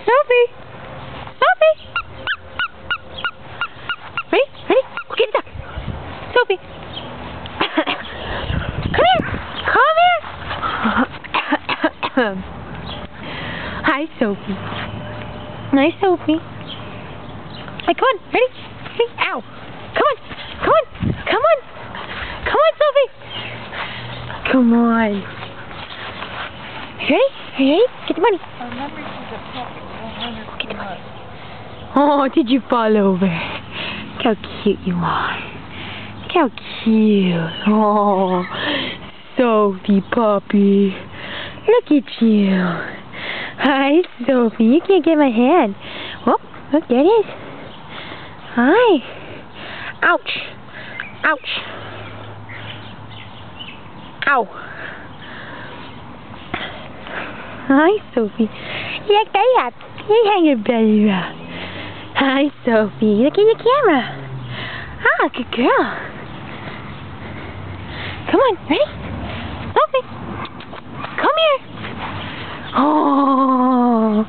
Sophie! Sophie! Ready? Ready? Go get the duck. Sophie! Come here! Come here! Hi, Sophie. Nice, Sophie. Hey, come on. Ready? Ready? Ow! Come on! Come on! Come on! Come on, Sophie! Come on. Ready? Ready? Get the money. Remember, she's a pet. Get the money. Oh, did you fall over? Look how cute you are. Look how cute. Oh, Sophie puppy. Look at you. Hi, Sophie. You can't get my hand. Oh, look, there it is. Hi. Ouch. Ouch. Ow. Hi, Sophie. Look, belly up. You hang your belly up. Hi, Sophie. Look at your camera. Ah, good girl. Come on, ready? Sophie. Come here. Oh.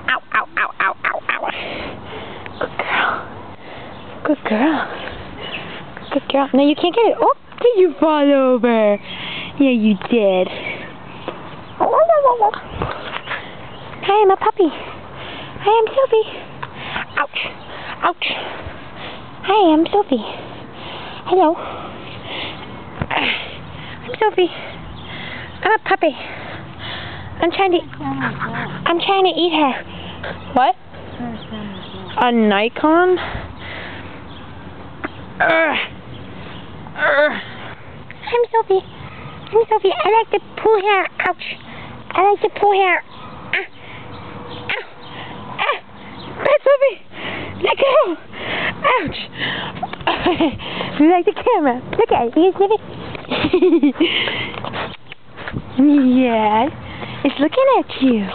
Ow, ow, ow, ow, ow, ow. Good girl. Good girl. Good girl. No, you can't get it. Oh, did you fall over? Yeah, you did. Hi, I'm a puppy. Hi, I'm Sophie. Ouch. Ouch. Hi, I'm Sophie. Hello. I'm Sophie. I'm a puppy. I'm trying to eat her. What? A Nikon? I'm Sophie. I'm Sophie. I like to pull hair. Ouch. I like to pull hair. Sophie, let go! Ouch! You like the camera? Look at it. You can sniff it? Yes. It's looking at you.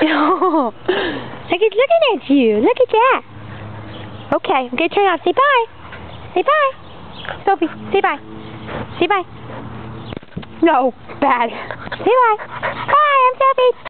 Oh, like it's looking at you. Look at that. Okay, I'm going to turn it off. Say bye. Say bye. Sophie, say bye. Say bye. No, bad. Say bye. Bye, I'm Sophie.